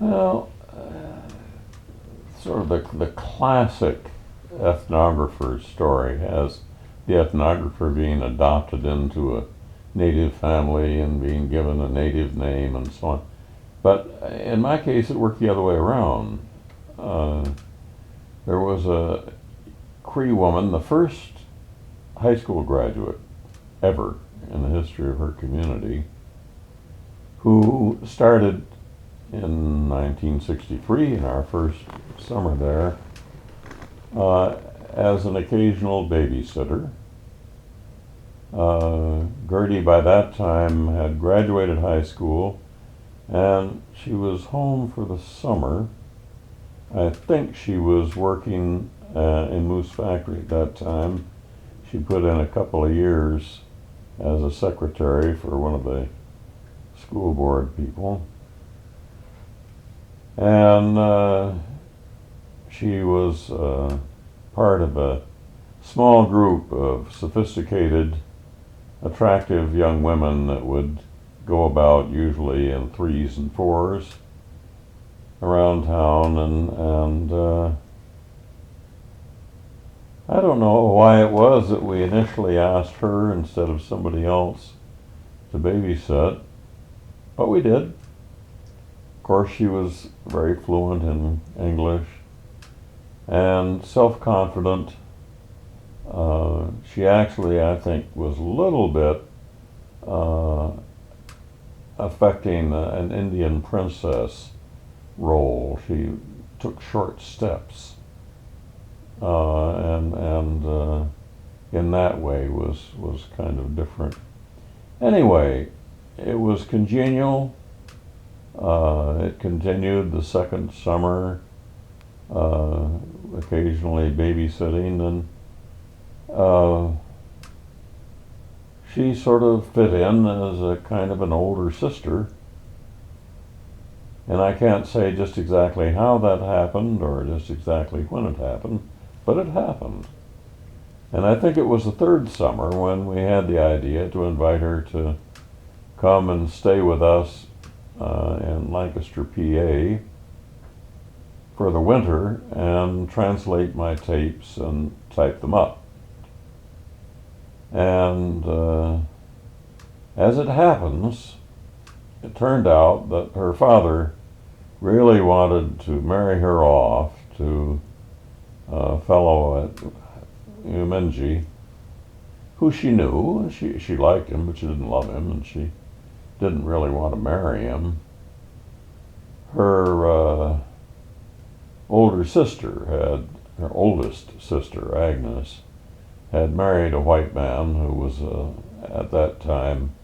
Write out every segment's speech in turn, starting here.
Well, sort of the classic ethnographer's story has the ethnographer being adopted into a native family and being given a native name and so on. But in my case, it worked the other way around. Uh, there was a Cree woman, the first high school graduate ever in the history of her community, who started in 1963 in our first summer there uh, as an occasional babysitter. Gerti by that time had graduated high school and she was home for the summer. I think she was working in Moose Factory at that time. She put in a couple of years as a secretary for one of the school board people. And she was part of a small group of sophisticated, attractive young women that would go about usually in threes and fours around town, and I don't know why it was that we initially asked her instead of somebody else to babysit, but we did. Of course, she was very fluent in English and self-confident. She actually, I think, was a little bit uh, affecting an Indian princess role. She took short steps, and in that way was kind of different. Anyway, it was congenial. It continued the second summer, uh, occasionally babysitting, and uh, she sort of fit in as a kind of an older sister. And I can't say just exactly how that happened or just exactly when it happened, but it happened. And I think it was the third summer when we had the idea to invite her to come and stay with us in Lancaster, PA for the winter and translate my tapes and type them up. And as it happens, it turned out that her father really wanted to marry her off to a fellow at Umenji who she knew. She liked him, but she didn't love him, and she didn't really want to marry him. Her older sister had, her oldest sister, Agnes, had married a white man who was, at that time,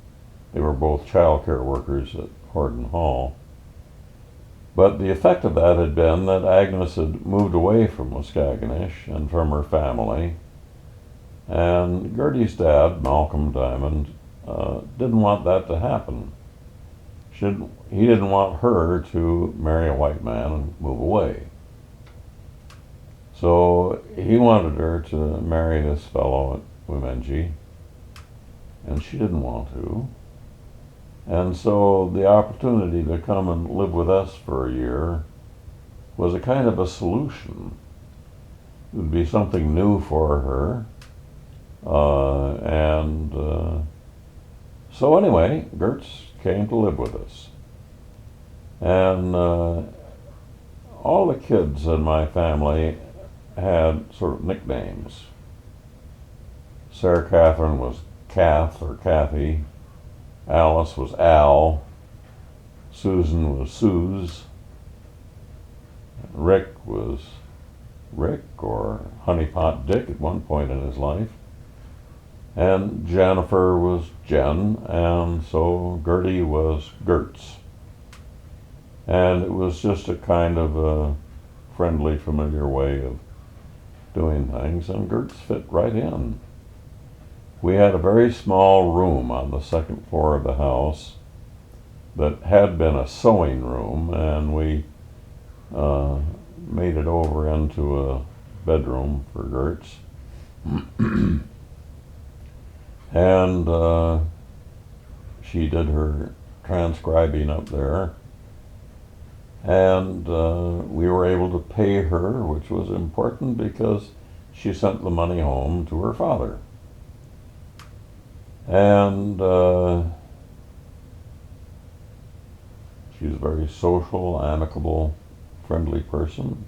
they were both child care workers at Horton Hall. But the effect of that had been that Agnes had moved away from Waskaganish and from her family, and Gertie's dad, Malcolm Diamond, didn't want that to happen. He didn't want her to marry a white man and move away. So he wanted her to marry this fellow at Wimenji, and she didn't want to. And so the opportunity to come and live with us for a year was a kind of a solution. It would be something new for her. So anyway, Gertz came to live with us. And all the kids in my family had sort of nicknames. Sarah Catherine was Kath or Kathy. Alice was Al. Susan was Suze. Rick was Rick or Honeypot Dick at one point in his life. And Jennifer was Jen, and so Gertie was Gertz. And it was just a kind of a friendly, familiar way of doing things, and Gertz fit right in. We had a very small room on the second floor of the house that had been a sewing room, and we made it over into a bedroom for Gertz. And she did her transcribing up there. And we were able to pay her, which was important because she sent the money home to her father. And she was a very social, amicable, friendly person.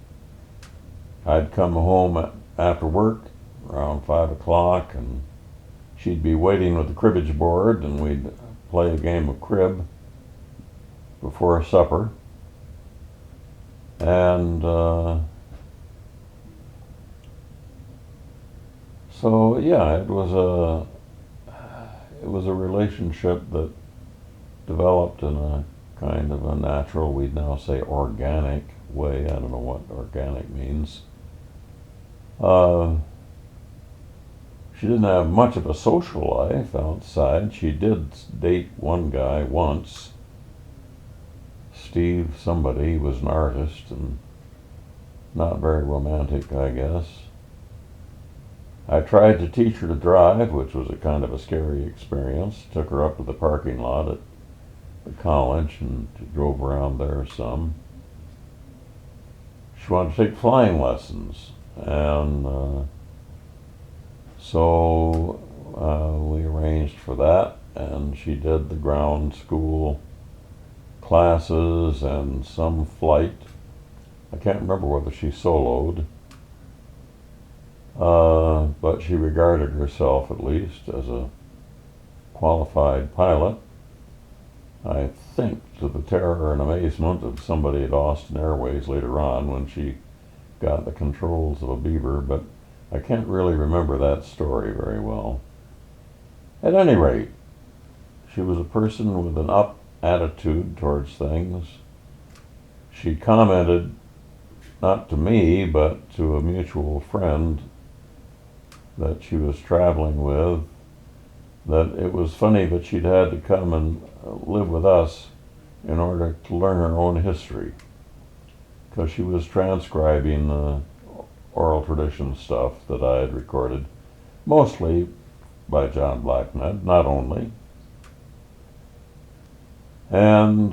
I'd come home after work around 5 o'clock, and she'd be waiting with the cribbage board, and we'd play a game of crib before supper. And so yeah, it was a relationship that developed in a kind of a natural, we'd now say organic way. I don't know what organic means. She didn't have much of a social life outside. She did date one guy once, Steve somebody. He was an artist and not very romantic, I guess. I tried to teach her to drive, which was a kind of a scary experience. Took her up to the parking lot at the college and drove around there some. She wanted to take flying lessons, and so we arranged for that, and she did the ground school classes and some flight. I can't remember whether she soloed, but she regarded herself at least as a qualified pilot. I think to the terror and amazement of somebody at Austin Airways later on when she got the controls of a Beaver, but I can't really remember that story very well. At any rate, she was a person with an up attitude towards things. She commented, not to me, but to a mutual friend that she was traveling with, that it was funny that she'd had to come and live with us in order to learn her own history, because she was transcribing the oral tradition stuff that I had recorded, mostly by John Blackned, not only. And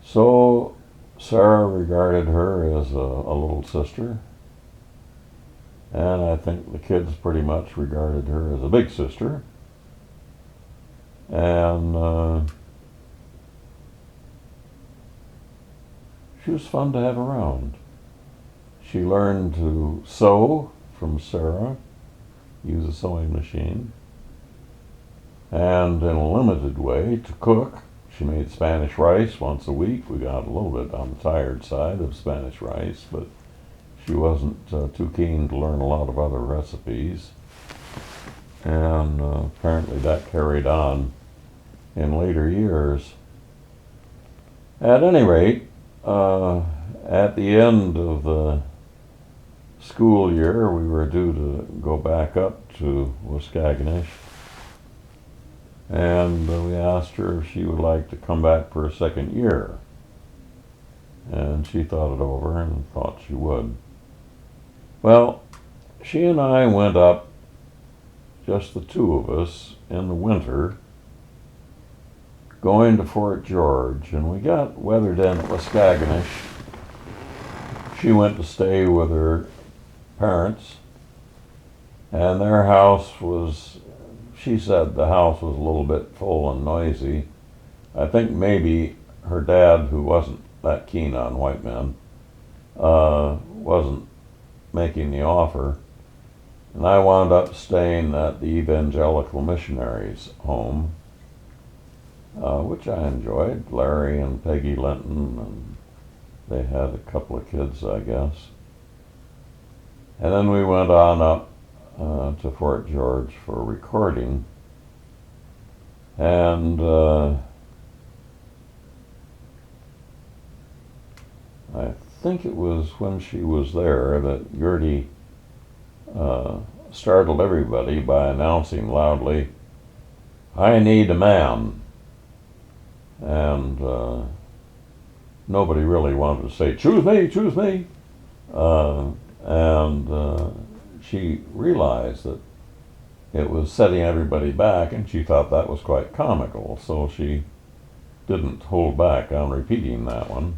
so Sarah regarded her as a little sister, and I think the kids pretty much regarded her as a big sister. And she was fun to have around. She learned to sew from Sarah, use a sewing machine, and in a limited way to cook. She made Spanish rice once a week. We got a little bit on the tired side of Spanish rice, but she wasn't too keen to learn a lot of other recipes. And apparently that carried on in later years. At any rate, at the end of the school year, we were due to go back up to Waskaganish, and we asked her if she would like to come back for a second year. And she thought it over and thought she would. Well, she and I went up, just the two of us, in the winter, going to Fort George, and we got weathered in at Waskaganish. She went to stay with her parents, and their house was, she said the house was a little bit full and noisy. I think maybe her dad, who wasn't that keen on white men, wasn't making the offer. And I wound up staying at the Evangelical Missionaries' home, which I enjoyed. Larry and Peggy Linton, and they had a couple of kids, I guess. And then we went on up to Fort George for recording. And I think it was when she was there that Gerti startled everybody by announcing loudly, "I need a man." And nobody really wanted to say, "Choose me, choose me." And she realized that it was setting everybody back, and she thought that was quite comical. So she didn't hold back on repeating that one.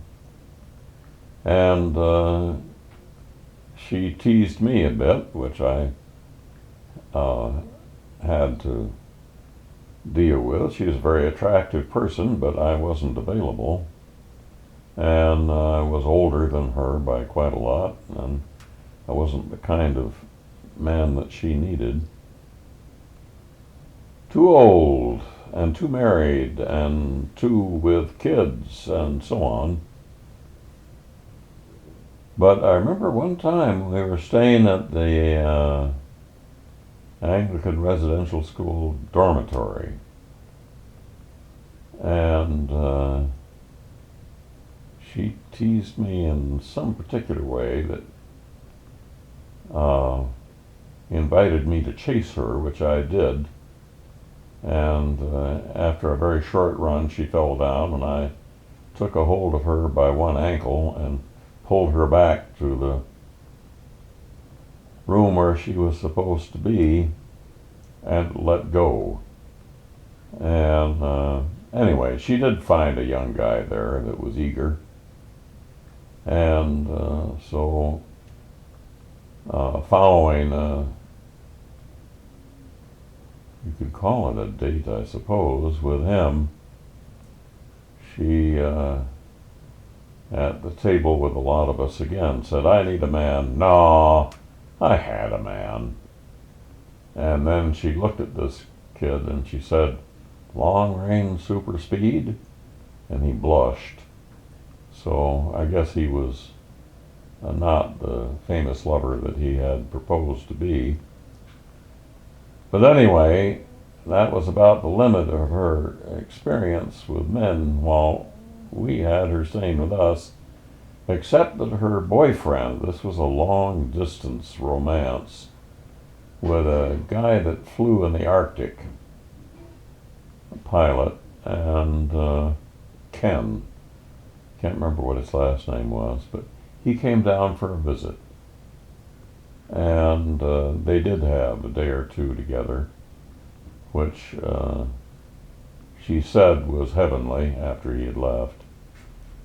And she teased me a bit, which I had to deal with. She was a very attractive person, but I wasn't available. And I was older than her by quite a lot, and I wasn't the kind of man that she needed. Too old, and too married, and too with kids, and so on. But I remember one time we were staying at the Anglican residential school dormitory, and she teased me in some particular way that invited me to chase her, which I did. And after a very short run, she fell down, and I took a hold of her by one ankle and pulled her back to the room where she was supposed to be and let go. And anyway, she did find a young guy there that was eager. And so following, you could call it a date, I suppose, with him, she, at the table with a lot of us again, said, "I need a man." "No, I had a man." And then she looked at this kid and she said, "Long range super speed?" And he blushed. So I guess he was not the famous lover that he had proposed to be. But anyway, that was about the limit of her experience with men while we had her staying with us, except that her boyfriend, this was a long distance romance with a guy that flew in the Arctic, a pilot, and Ken, can't remember what his last name was, but he came down for a visit. And they did have a day or two together, which she said was heavenly after he had left.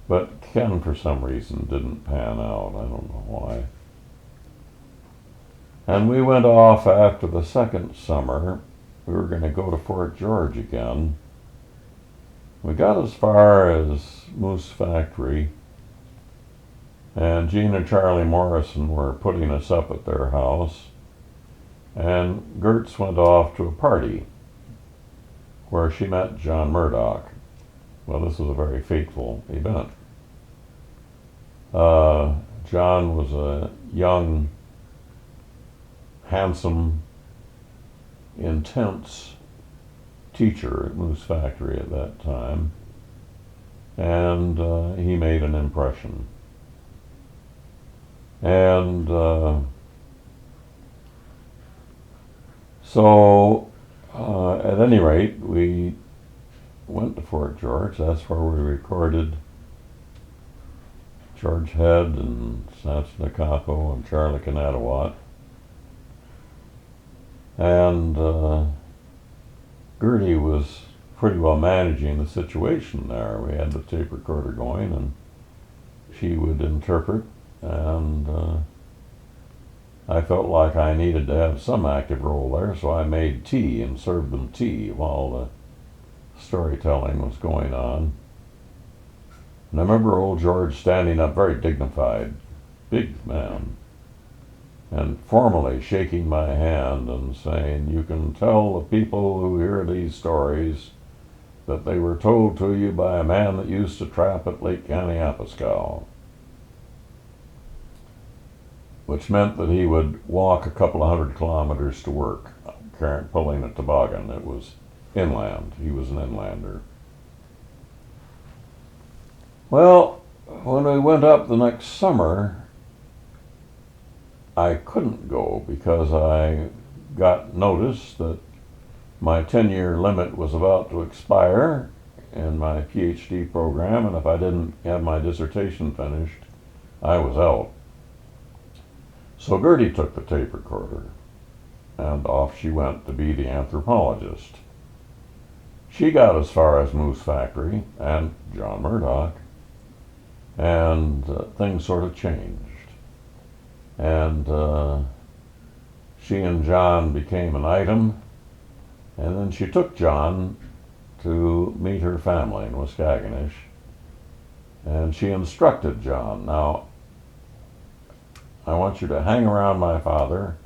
But Ken, for some reason, didn't pan out. I don't know why. And we went off after the second summer. We were going to go to Fort George again. We got as far as Moose Factory, and Gene and Charlie Morrison were putting us up at their house, and Gertz went off to a party where she met John Murdoch. Well, this was a very fateful event. John was a young, handsome, intense teacher at Moose Factory at that time, and he made an impression. And so at any rate, we went to Fort George. That's where we recorded George Head and Samson Akapo and Charlie Kanatawat. And Gerti was pretty well managing the situation there. We had the tape recorder going, and she would interpret, and I felt like I needed to have some active role there, so I made tea and served them tea while the storytelling was going on. And I remember old George standing up, very dignified, big man, and formally shaking my hand and saying, "You can tell the people who hear these stories that they were told to you by a man that used to trap at Lake Kaniapaskow," which meant that he would walk a couple of 100 kilometers to work, pulling a toboggan. It was inland. He was an inlander. Well, when we went up the next summer, I couldn't go because I got notice that my 10-year limit was about to expire in my PhD program, and if I didn't have my dissertation finished, I was out. So Gerti took the tape recorder, and off she went to be the anthropologist. she got as far as Moose Factory and John Murdoch, and things sort of changed. And she and John became an item, and then she took John to meet her family in Waskaganish, and she instructed John, now, I want you to hang around my father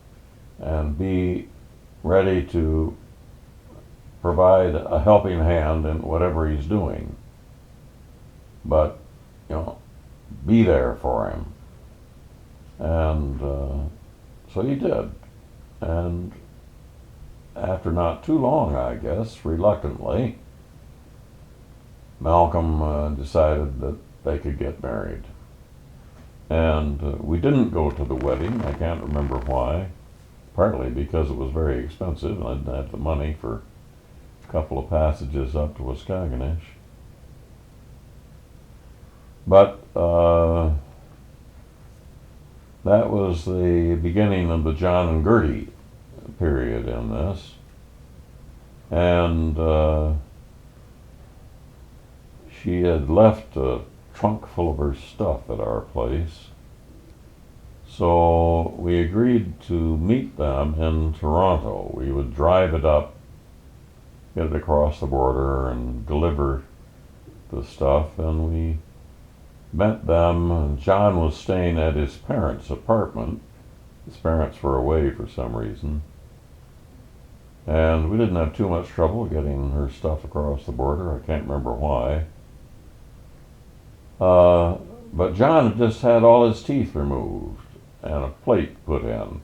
and be ready to provide a helping hand in whatever he's doing. But, be there for him. And so he did. And after not too long, I guess, reluctantly, Malcolm decided that they could get married. And we didn't go to the wedding. I can't remember why. Partly because it was very expensive and I didn't have the money for a couple of passages up to Waskaganish. But that was the beginning of the John and Gerti period in this. And she had left a trunk full of her stuff at our place. So we agreed to meet them in Toronto. We would drive it up, get it across the border, and deliver the stuff. And we met them. John was staying at his parents' apartment. His parents were away for some reason. And we didn't have too much trouble getting her stuff across the border. I can't remember why. But John had just had all his teeth removed and a plate put in.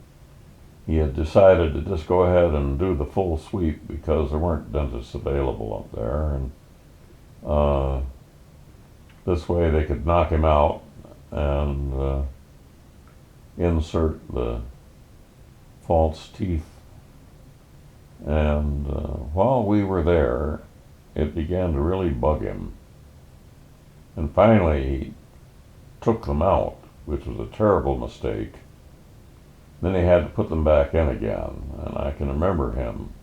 He had decided to just go ahead and do the full sweep because there weren't dentists available up there, and this way they could knock him out and insert the false teeth. And while we were there, it began to really bug him. And finally, he took them out, which was a terrible mistake. Then he had to put them back in again, and I can remember him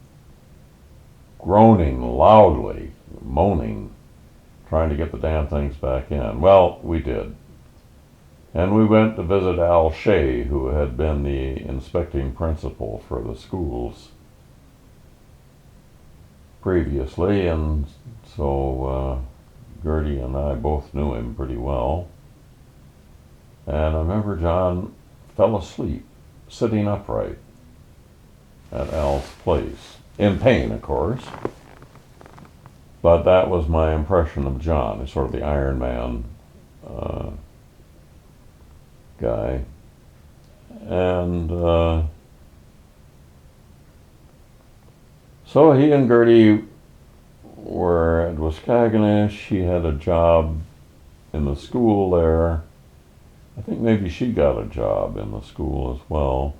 groaning loudly, moaning, trying to get the damn things back in. Well, we did. And we went to visit Al Shea, who had been the inspecting principal for the schools previously, and so Gerti and I both knew him pretty well. And I remember John fell asleep, sitting upright at Al's place. In pain, of course. But that was my impression of John. He's sort of the Iron Man guy. And so he and Gerti were at Waskaganish. He had a job in the school there. I think maybe she got a job in the school as well.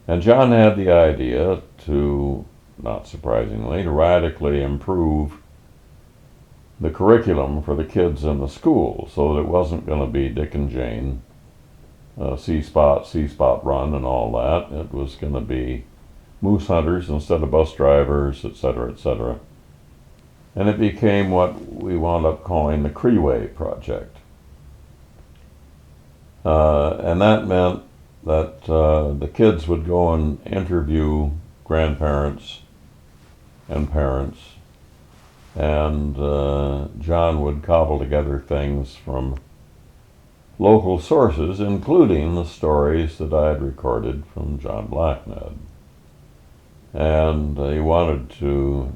And John had the idea to, not surprisingly, to radically improve the curriculum for the kids in the school so that it wasn't going to be Dick and Jane, C-Spot run and all that. It was going to be moose hunters instead of bus drivers, etc., etc. And it became what we wound up calling the Creeway Project. And that meant that the kids would go and interview grandparents and parents, and John would cobble together things from local sources, including the stories that I had recorded from John Blackned. And he wanted to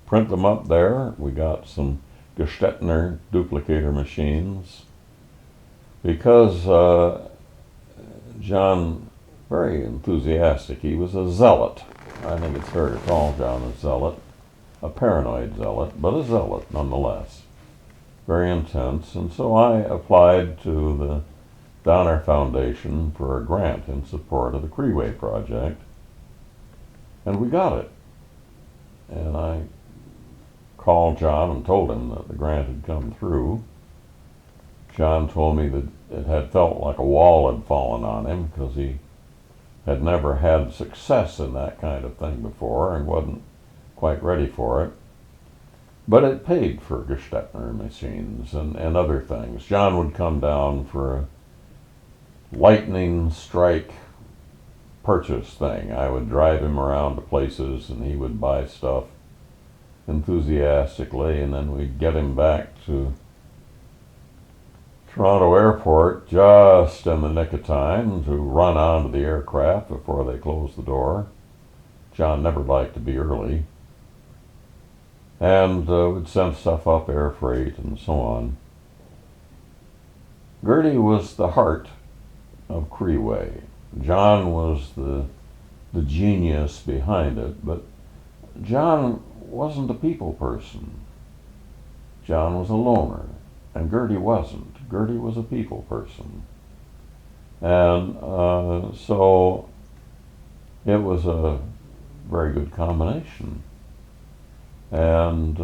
print them up there. We got some Gestetner duplicator machines. Because John, very enthusiastic, he was a zealot. I think it's fair to call John a zealot, a paranoid zealot, but a zealot nonetheless. Very intense. And so I applied to the Donner Foundation for a grant in support of the Creeway Project, and we got it. And I called John and told him that the grant had come through. John told me that it had felt like a wall had fallen on him because he had never had success in that kind of thing before and wasn't quite ready for it. But it paid for Gestetner machines and other things. John would come down for a lightning strike purchase thing. I would drive him around to places and he would buy stuff enthusiastically, and then we'd get him back to Toronto Airport just in the nick of time to run onto the aircraft before they closed the door. John never liked to be early. And would send stuff up air freight and so on. Gerti was the heart of Creeway. John was the genius behind it, but John wasn't a people person. John was a loner, and Gerti wasn't. Gerti was a people person. And so it was a very good combination. And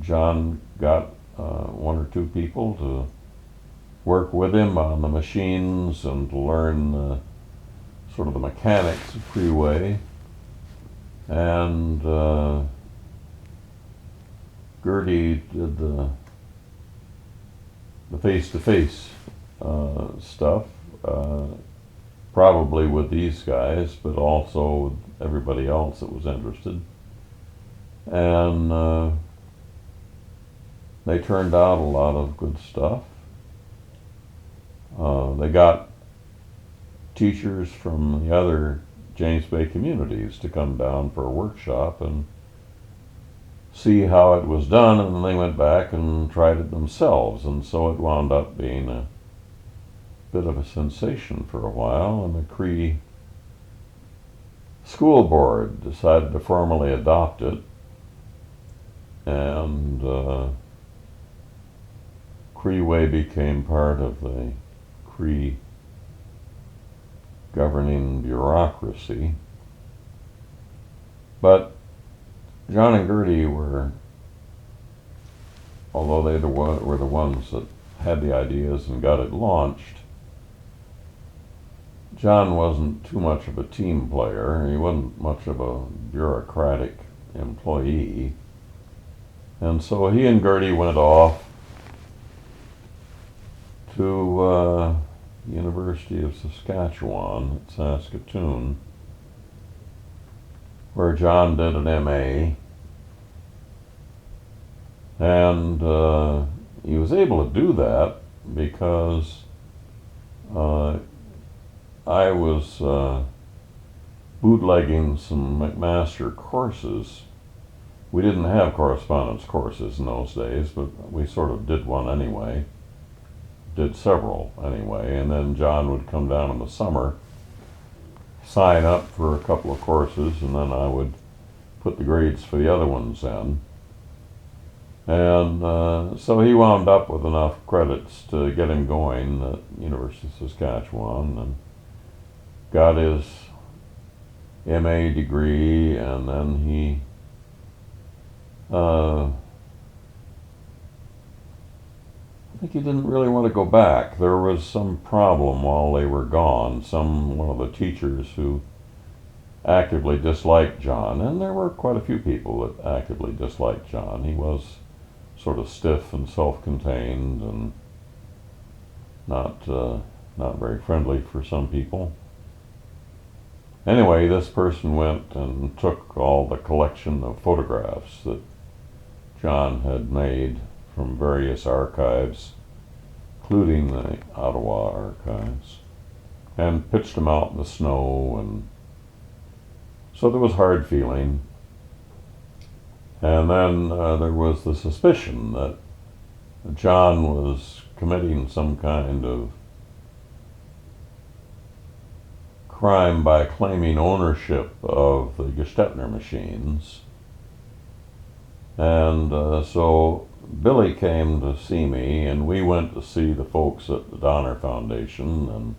John got one or two people to work with him on the machines and to learn sort of the mechanics of Creeway. And Gerti did the face-to-face stuff, probably with these guys, but also with everybody else that was interested. And they turned out a lot of good stuff. They got teachers from the other James Bay communities to come down for a workshop and see how it was done, and then they went back and tried it themselves, and so it wound up being a bit of a sensation for a while, and the Cree school board decided to formally adopt it. And Creeway became part of the Cree governing bureaucracy. But John and Gerti were, although they were the ones that had the ideas and got it launched, John wasn't too much of a team player. He wasn't much of a bureaucratic employee. And so he and Gerti went off to University of Saskatchewan at Saskatoon, where John did an MA. And he was able to do that because I was bootlegging some McMaster courses. We didn't have correspondence courses in those days, but we sort of did one anyway. Did several anyway, and then John would come down in the summer, sign up for a couple of courses, and then I would put the grades for the other ones in. And so he wound up with enough credits to get him going at University of Saskatchewan, and got his MA degree, and then he I think he didn't really want to go back. There was some problem while they were gone. One of the teachers who actively disliked John, and there were quite a few people that actively disliked John. He was sort of stiff and self-contained and not very friendly for some people. Anyway, this person went and took all the collection of photographs that John had made from various archives, including the Ottawa archives, and pitched them out in the snow, and so there was hard feeling. And then there was the suspicion that John was committing some kind of crime by claiming ownership of the Gestetner machines. And so Billy came to see me, and we went to see the folks at the Donner Foundation, and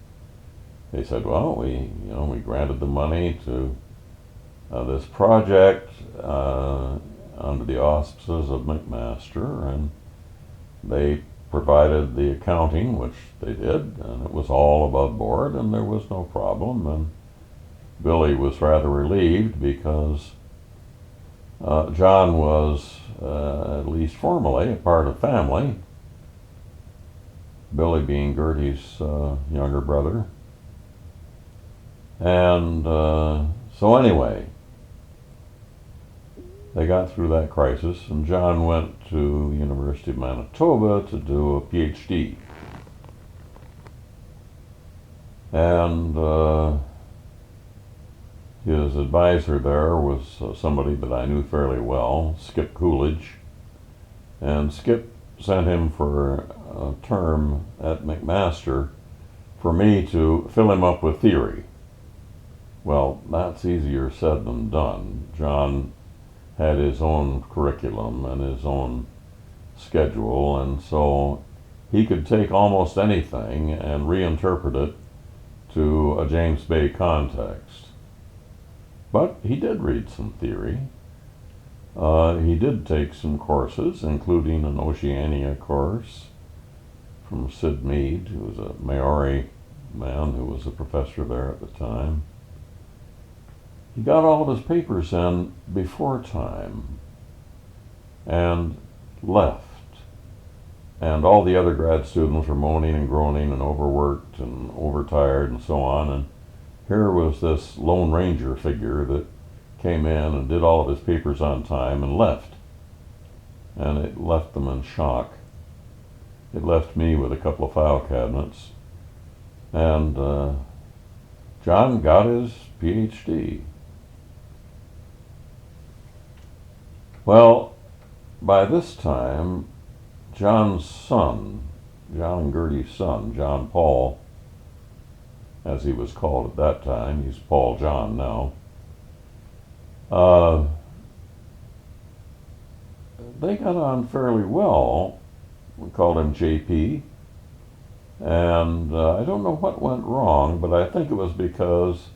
they said, well, we granted the money to this project under the auspices of McMaster, and they provided the accounting, which they did, and it was all above board, and there was no problem. And Billy was rather relieved because John was, at least formally, a part of family, Billy being Gertie's younger brother. And so anyway, they got through that crisis, and John went to the University of Manitoba to do a PhD. And his advisor there was somebody that I knew fairly well, Skip Coolidge. And Skip sent him for a term at McMaster for me to fill him up with theory. Well, that's easier said than done. John had his own curriculum and his own schedule, and so he could take almost anything and reinterpret it to a James Bay context. But he did read some theory. He did take some courses, including an Oceania course from Sid Mead, who was a Maori man who was a professor there at the time. He got all of his papers in before time and left. And all the other grad students were moaning and groaning and overworked and overtired and so on. And here was this Lone Ranger figure that came in and did all of his papers on time and left. And it left them in shock. It left me with a couple of file cabinets. And John got his PhD. Well, by this time, John's son, John and Gertie's son, John Paul, as he was called at that time, he's Paul John now, they got on fairly well. We called him JP. And I don't know what went wrong, but I think it was because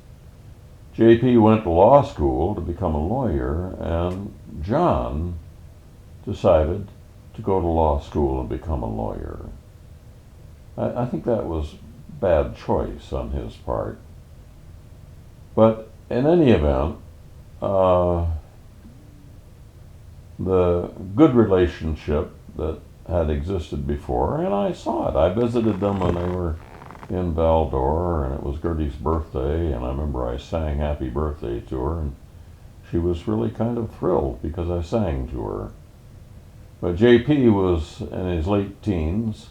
JP went to law school to become a lawyer, and John decided to go to law school and become a lawyer. I think that was bad choice on his part. But in any event, the good relationship that had existed before, and I saw it. I visited them when they were in Val-d'Or, and it was Gertie's birthday, and I remember I sang happy birthday to her, and she was really kind of thrilled because I sang to her. But JP was in his late teens,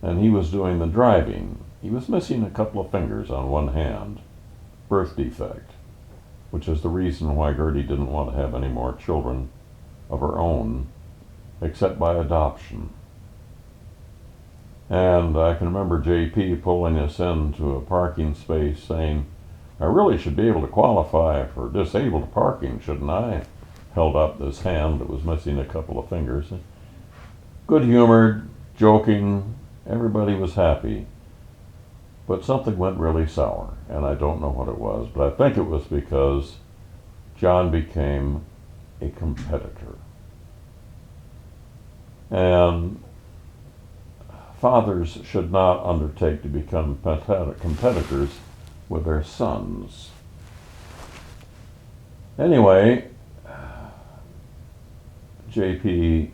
and he was doing the driving. He was missing a couple of fingers on one hand, birth defect, which is the reason why Gertie didn't want to have any more children of her own, except by adoption. And I can remember JP pulling us into a parking space saying, "I really should be able to qualify for disabled parking, shouldn't I?" Held up this hand that was missing a couple of fingers. Good-humored, joking, everybody was happy. But something went really sour, and I don't know what it was, but I think it was because John became a competitor. And fathers should not undertake to become competitors with their sons. Anyway, JP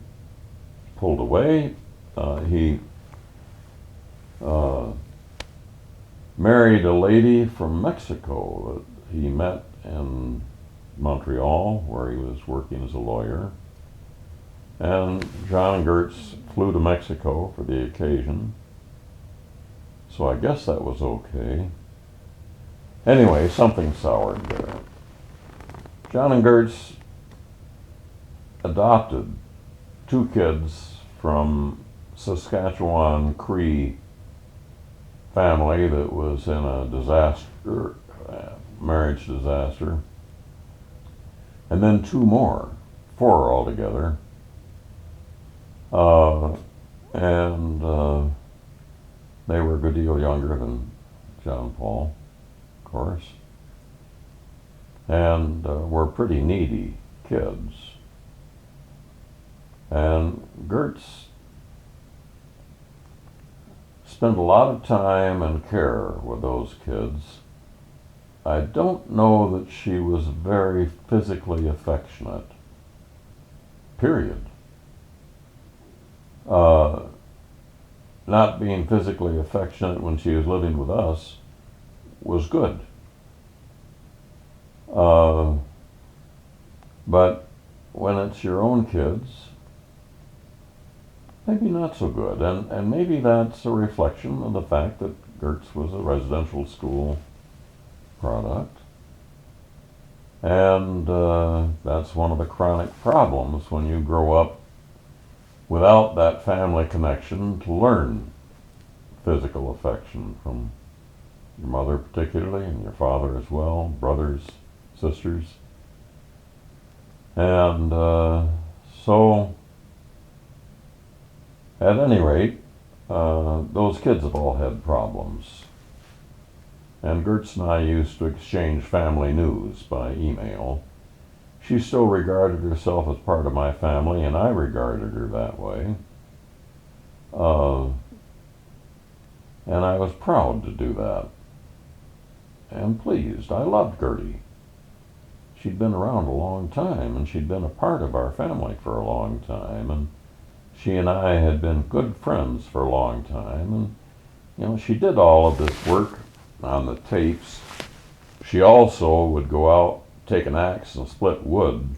pulled away. He married a lady from Mexico that he met in Montreal, where he was working as a lawyer. And John and Gertz flew to Mexico for the occasion. So I guess that was okay. Anyway, something soured there. John and Gertz adopted 2 kids from Saskatchewan Cree family that was in a disaster, marriage disaster. And then 2 more, 4 altogether. And they were a good deal younger than John Paul, of course, and were pretty needy kids. And Gertz spent a lot of time and care with those kids. I don't know that she was very physically affectionate. period. Uh, Not being physically affectionate when she was living with us was good. Uh, but when it's your own kids, maybe not so good. And maybe that's a reflection of the fact that Gert's was a residential school product. And that's one of the chronic problems when you grow up without that family connection to learn physical affection from your mother particularly, and your father as well, brothers, sisters. And so, at any rate, those kids have all had problems. And Gertz and I used to exchange family news by email. She still regarded herself as part of my family, and I regarded her that way. And I was proud to do that. And pleased. I loved Gertie. She'd been around a long time, and she'd been a part of our family for a long time, and she and I had been good friends for a long time, and she did all of this work on the tapes. She also would go out, take an axe and split wood.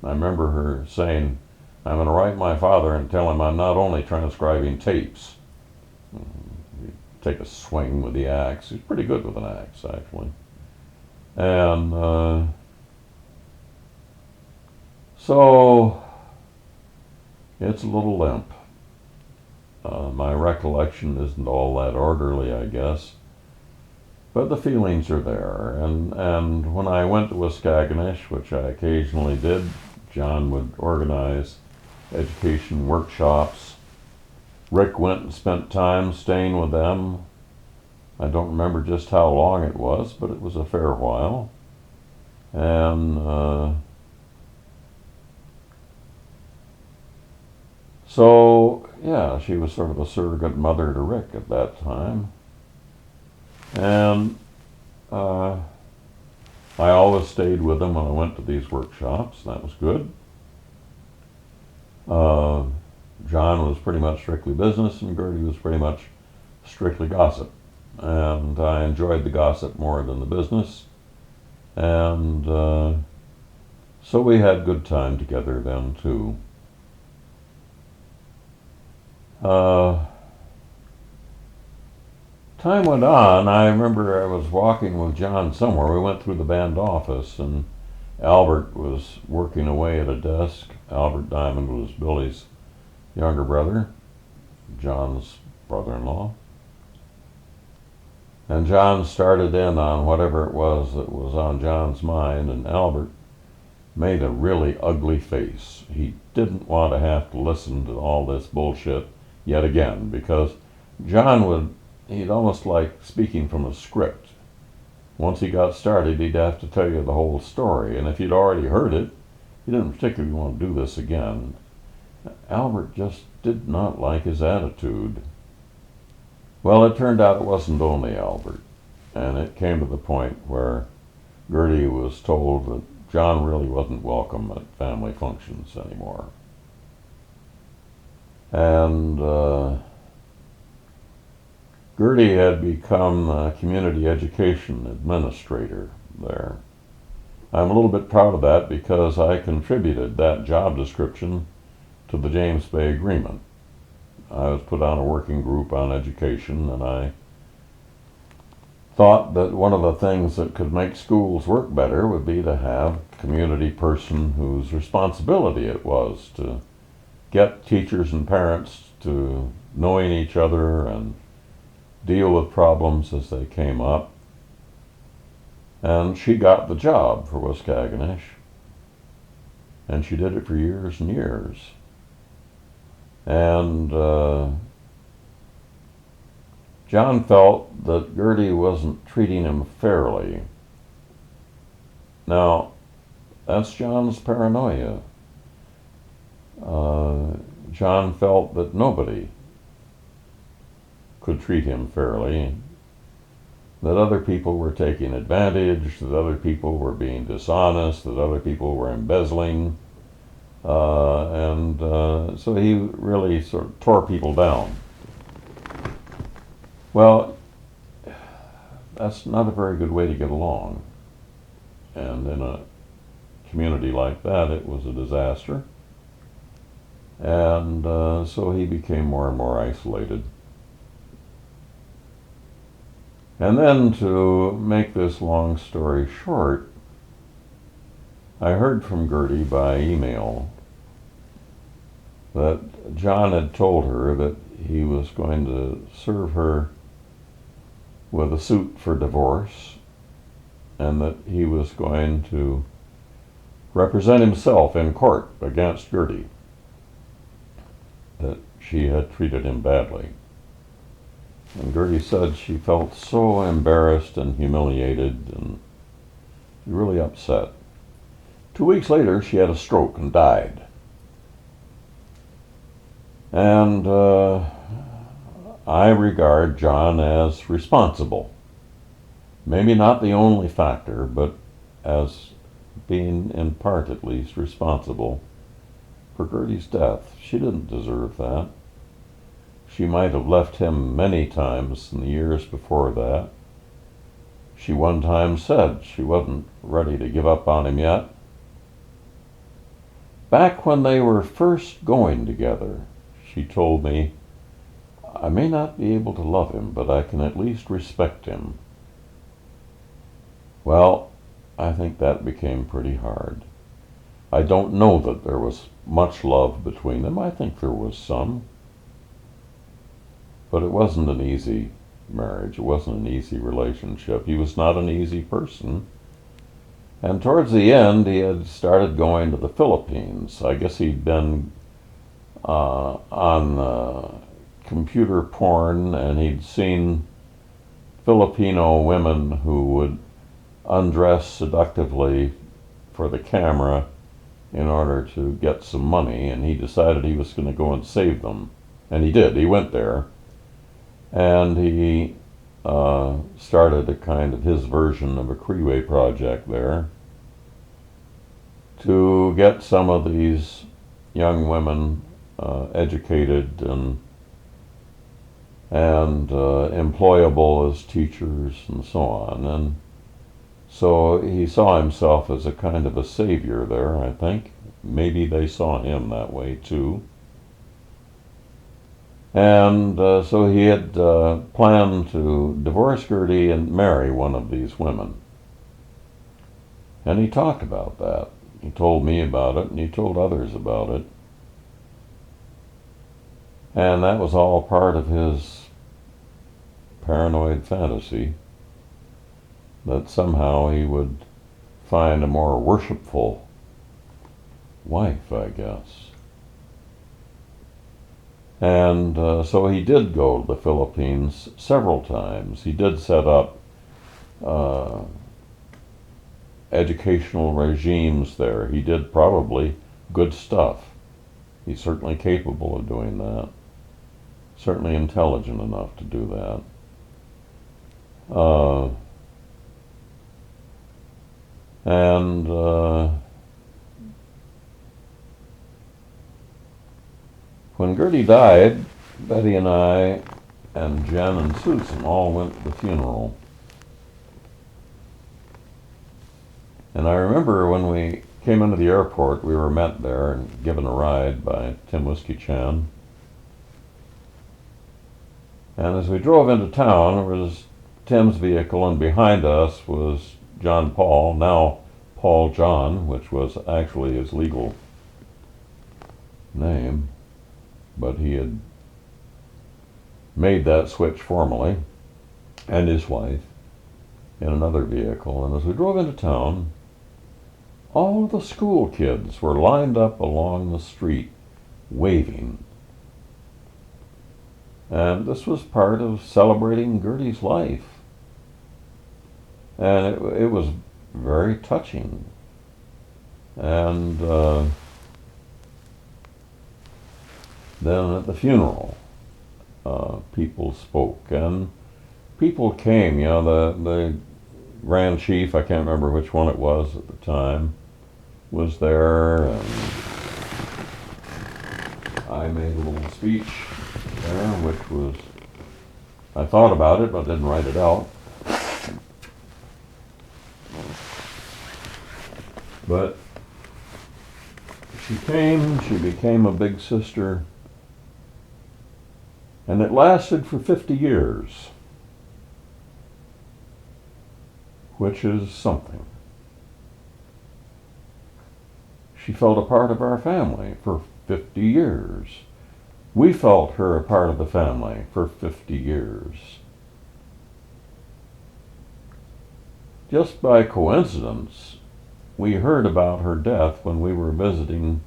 I remember her saying, "I'm going to write my father and tell him I'm not only transcribing tapes." Take a swing with the axe. He's pretty good with an axe, actually. And so it's a little limp. My recollection isn't all that orderly, I guess, but the feelings are there. And when I went to Waskaganish, which I occasionally did, John would organize education workshops. Rick went and spent time staying with them. I don't remember just how long it was, but it was a fair while. And so, yeah, she was sort of a surrogate mother to Rick at that time. And I always stayed with them when I went to these workshops. That was good. John was pretty much strictly business, and Gertie was pretty much strictly gossip. And I enjoyed the gossip more than the business. And so we had good time together then, too. Time went on. I remember I was walking with John somewhere. We went through the band office, and Albert was working away at a desk. Albert Diamond was Billy's younger brother, John's brother-in-law. And John started in on whatever it was that was on John's mind, and Albert made a really ugly face. He didn't want to have to listen to all this bullshit yet again, because he'd almost like speaking from a script. Once he got started, he'd have to tell you the whole story, and if you'd already heard it, he didn't particularly want to do this again. Albert just did not like his attitude. Well, it turned out it wasn't only Albert, and it came to the point where Gertie was told that John really wasn't welcome at family functions anymore. And Gertie had become a community education administrator there. I'm a little bit proud of that because I contributed that job description to the James Bay Agreement. I was put on a working group on education, and I thought that one of the things that could make schools work better would be to have a community person whose responsibility it was to get teachers and parents to knowing each other and deal with problems as they came up. And she got the job for Waskaganish, and she did it for years and years. And John felt that Gertie wasn't treating him fairly. Now, that's John's paranoia. John felt that nobody could treat him fairly, that other people were taking advantage, that other people were being dishonest, that other people were embezzling. So he really sort of tore people down. Well, that's not a very good way to get along. And in a community like that, it was a disaster. And so he became more and more isolated. And then, to make this long story short, I heard from Gerti by email that John had told her that he was going to serve her with a suit for divorce, and that he was going to represent himself in court against Gerti, that she had treated him badly. And Gerti said she felt so embarrassed and humiliated and really upset. 2 weeks later, she had a stroke and died. And I regard John as responsible. Maybe not the only factor, but as being, in part at least, responsible for Gerti's death. She didn't deserve that. She might have left him many times in the years before that. She one time said she wasn't ready to give up on him yet. Back when they were first going together, she told me, "I may not be able to love him, but I can at least respect him." Well, I think that became pretty hard. I don't know that there was much love between them. I think there was some. But it wasn't an easy marriage. It wasn't an easy relationship. He was not an easy person. And towards the end, he had started going to the Philippines. I guess he'd been on computer porn, and he'd seen Filipino women who would undress seductively for the camera in order to get some money, and he decided he was going to go and save them. And he did. He went there. And he started a kind of his version of a Creeway project there to get some of these young women educated and employable as teachers and so on. And so he saw himself as a kind of a savior there, I think. Maybe they saw him that way too. And so he had planned to divorce Gerti and marry one of these women. And he talked about that. He told me about it, and he told others about it. And that was all part of his paranoid fantasy, that somehow he would find a more worshipful wife, I guess. And so he did go to the Philippines several times. He did set up educational regimes there. He did probably good stuff. He's certainly capable of doing that. Certainly intelligent enough to do that. When Gerti died, Betty and I and Jen and Susan all went to the funeral. And I remember when we came into the airport, we were met there and given a ride by Tim Whiskey Chan. And as we drove into town, there was Tim's vehicle, and behind us was John Paul, now Paul John, which was actually his legal name, but he had made that switch formally, and his wife in another vehicle. And as we drove into town, all the school kids were lined up along the street waving. And this was part of celebrating Gerti's life. And it was very touching. And then at the funeral, people spoke, and people came. You know, the Grand Chief, I can't remember which one it was at the time, was there, and I made a little speech there, which was, I thought about it, but didn't write it out. But she became a big sister, and it lasted for 50 years, which is something. She felt a part of our family for 50 years. We felt her a part of the family for 50 years. Just by coincidence, we heard about her death when we were visiting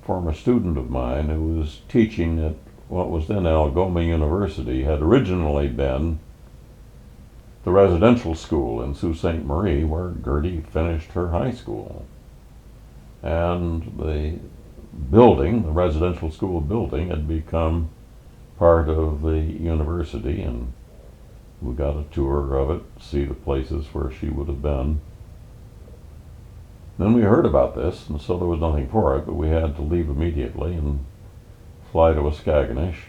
a former student of mine who was teaching at what was then Algoma University, had originally been the residential school in Sault Ste. Marie where Gerti finished her high school. And the building, the residential school building, had become part of the university, and we got a tour of it, see the places where she would have been. Then we heard about this, and so there was nothing for it, but we had to leave immediately and fly to Waskaganish.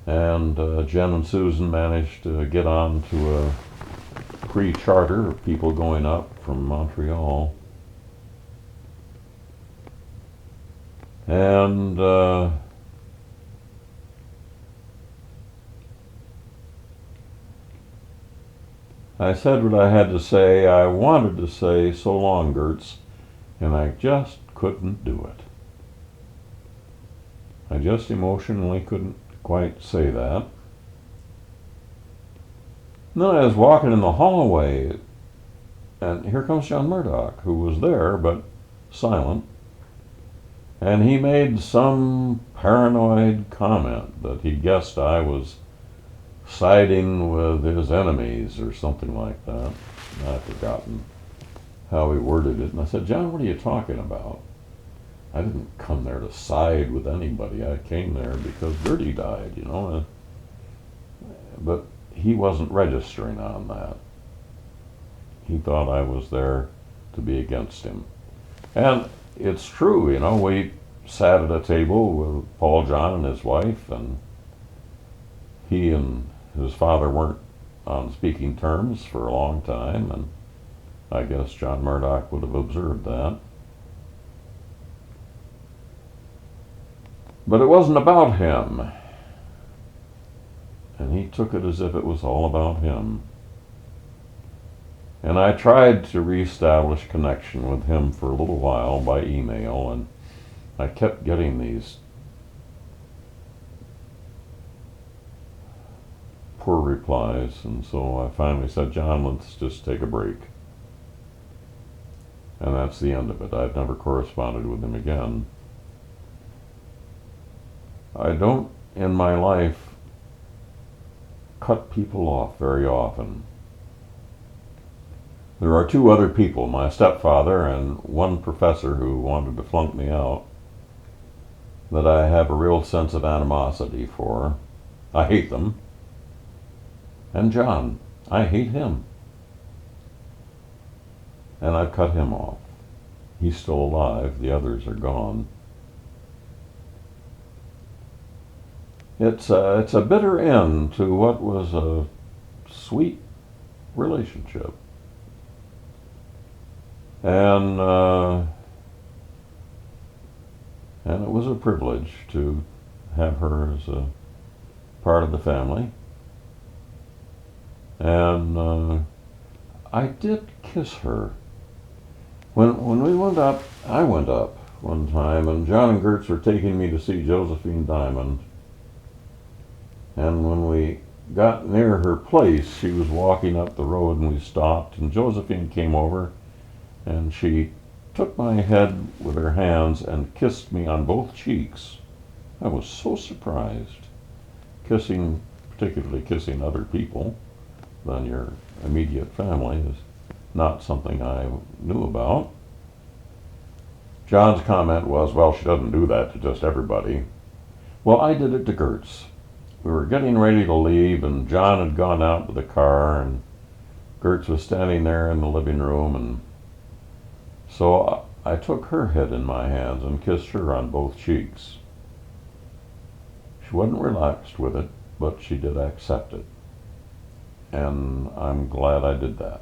And Jen and Susan managed to get on to a pre-charter of people going up from Montreal. And I said what I had to say. I wanted to say, so long, Gertz, and I just couldn't do it. I just emotionally couldn't quite say that. And then I was walking in the hallway, and here comes John Murdoch, who was there, but silent. And he made some paranoid comment that he guessed I was siding with his enemies or something like that. I've forgotten how he worded it. And I said, John, what are you talking about? I didn't come there to side with anybody. I came there because Gerti died, you know. But he wasn't registering on that. He thought I was there to be against him. And it's true, you know, we sat at a table with Paul John and his wife, and he and his father weren't on speaking terms for a long time, and I guess John Murdoch would have observed that. But it wasn't about him, and he took it as if it was all about him. And I tried to reestablish connection with him for a little while by email, and I kept getting these poor replies, and so I finally said, John, let's just take a break. And that's the end of it. I've never corresponded with him again. I don't, in my life, cut people off very often. There are two other people, my stepfather and one professor who wanted to flunk me out, that I have a real sense of animosity for. I hate them. And John, I hate him. And I've cut him off. He's still alive, the others are gone. It's a bitter end to what was a sweet relationship. And it was a privilege to have her as a part of the family. And I did kiss her. When we went up, I went up one time, and John and Gertz were taking me to see Josephine Diamond. And when we got near her place, she was walking up the road, and we stopped, and Josephine came over, and she took my head with her hands and kissed me on both cheeks. I was so surprised. Particularly kissing other people than your immediate family, is not something I knew about. John's comment was, well, she doesn't do that to just everybody. Well, I did it to Gertz. We were getting ready to leave, and John had gone out to the car, and Gertz was standing there in the living room, and so I took her head in my hands and kissed her on both cheeks. She wasn't relaxed with it, but she did accept it. And I'm glad I did that.